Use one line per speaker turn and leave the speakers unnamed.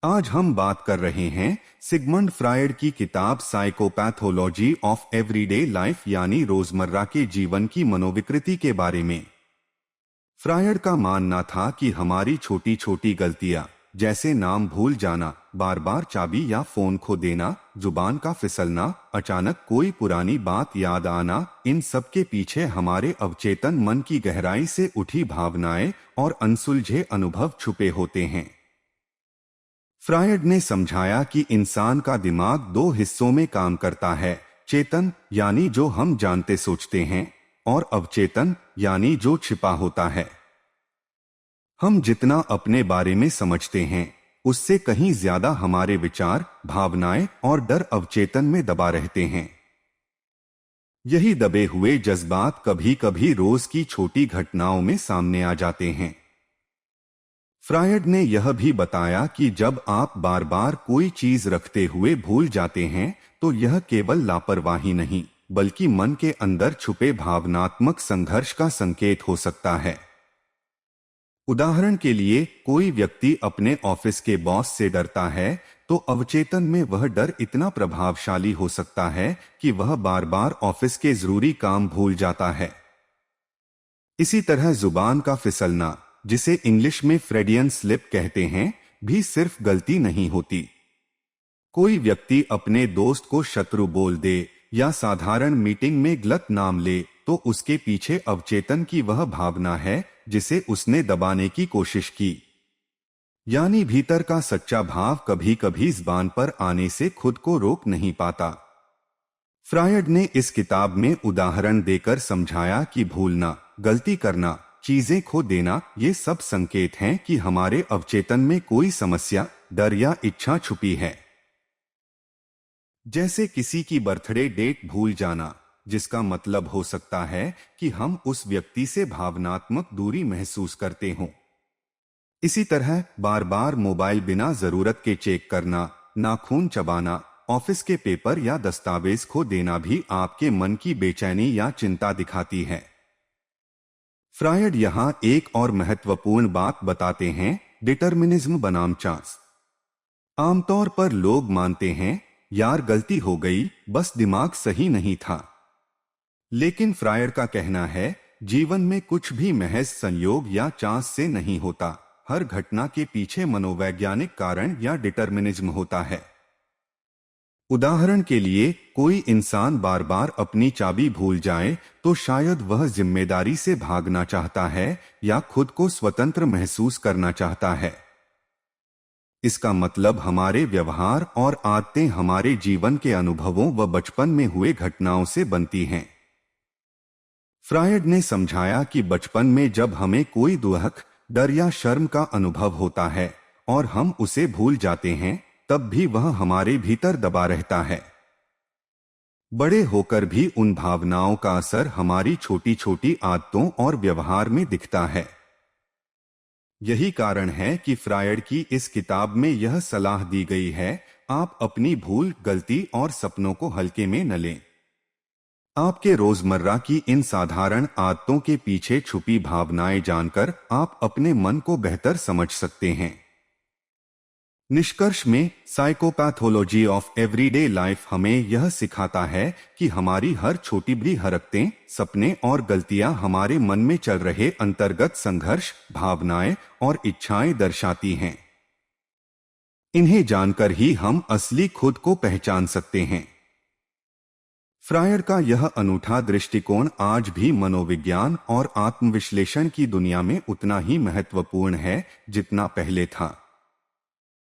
आज हम बात कर रहे हैं सिगमंड फ्रायड की किताब साइकोपैथोलॉजी ऑफ एवरीडे लाइफ यानी रोजमर्रा के जीवन की मनोविकृति के बारे में। फ्रायड का मानना था कि हमारी छोटी छोटी गलतियां जैसे नाम भूल जाना, बार बार चाबी या फोन खो देना, जुबान का फिसलना, अचानक कोई पुरानी बात याद आना, इन सब के पीछे हमारे अवचेतन मन की गहराई से उठी भावनाएं और अनसुलझे अनुभव छुपे होते हैं। फ्रायड ने समझाया कि इंसान का दिमाग दो हिस्सों में काम करता है, चेतन यानी जो हम जानते सोचते हैं, और अवचेतन यानी जो छिपा होता है। हम जितना अपने बारे में समझते हैं उससे कहीं ज्यादा हमारे विचार, भावनाएं और डर अवचेतन में दबा रहते हैं। यही दबे हुए जज्बात कभी कभी रोज की छोटी घटनाओं में सामने आ जाते हैं। फ्रायड ने यह भी बताया कि जब आप बार बार कोई चीज रखते हुए भूल जाते हैं तो यह केवल लापरवाही नहीं बल्कि मन के अंदर छुपे भावनात्मक संघर्ष का संकेत हो सकता है। उदाहरण के लिए, कोई व्यक्ति अपने ऑफिस के बॉस से डरता है तो अवचेतन में वह डर इतना प्रभावशाली हो सकता है कि वह बार बार ऑफिस के जरूरी काम भूल जाता है। इसी तरह जुबान का फिसलना, जिसे इंग्लिश में फ्रेडियन स्लिप कहते हैं, भी सिर्फ गलती नहीं होती। कोई व्यक्ति अपने दोस्त को शत्रु बोल दे या साधारण मीटिंग में गलत नाम ले तो उसके पीछे अवचेतन की वह भावना है जिसे उसने दबाने की कोशिश की। यानी भीतर का सच्चा भाव कभी कभी ज़बान पर आने से खुद को रोक नहीं पाता। फ्रायड ने इस किताब में उदाहरण देकर समझाया कि भूलना, गलती करना, चीजें खो देना, ये सब संकेत हैं कि हमारे अवचेतन में कोई समस्या, डर या इच्छा छुपी है। जैसे किसी की बर्थडे डेट भूल जाना, जिसका मतलब हो सकता है कि हम उस व्यक्ति से भावनात्मक दूरी महसूस करते हों। इसी तरह बार बार मोबाइल बिना जरूरत के चेक करना, नाखून चबाना, ऑफिस के पेपर या दस्तावेज खो देना भी आपके मन की बेचैनी या चिंता दिखाती है। फ्रायड यहां एक और महत्वपूर्ण बात बताते हैं, डिटर्मिनिज्म बनाम चांस। आमतौर पर लोग मानते हैं, यार गलती हो गई, बस दिमाग सही नहीं था। लेकिन फ्रायड का कहना है, जीवन में कुछ भी महज संयोग या चांस से नहीं होता। हर घटना के पीछे मनोवैज्ञानिक कारण या डिटर्मिनिज्म होता है। उदाहरण के लिए, कोई इंसान बार बार अपनी चाबी भूल जाए तो शायद वह जिम्मेदारी से भागना चाहता है या खुद को स्वतंत्र महसूस करना चाहता है। इसका मतलब हमारे व्यवहार और आदतें हमारे जीवन के अनुभवों व बचपन में हुए घटनाओं से बनती हैं। फ्रायड ने समझाया कि बचपन में जब हमें कोई दुख, डर या शर्म का अनुभव होता है और हम उसे भूल जाते हैं, तब भी वह हमारे भीतर दबा रहता है। बड़े होकर भी उन भावनाओं का असर हमारी छोटी छोटी आदतों और व्यवहार में दिखता है। यही कारण है कि फ्रायड की इस किताब में यह सलाह दी गई है, आप अपनी भूल, गलती और सपनों को हल्के में न लें। आपके रोजमर्रा की इन साधारण आदतों के पीछे छुपी भावनाएं जानकर आप अपने मन को बेहतर समझ सकते हैं। निष्कर्ष में, साइकोपैथोलॉजी ऑफ एवरीडे लाइफ हमें यह सिखाता है कि हमारी हर छोटी बड़ी हरकतें, सपने और गलतियां हमारे मन में चल रहे अंतर्गत संघर्ष, भावनाएं और इच्छाएं दर्शाती हैं। इन्हें जानकर ही हम असली खुद को पहचान सकते हैं। फ्रायड का यह अनूठा दृष्टिकोण आज भी मनोविज्ञान और आत्मविश्लेषण की दुनिया में उतना ही महत्वपूर्ण है जितना पहले था।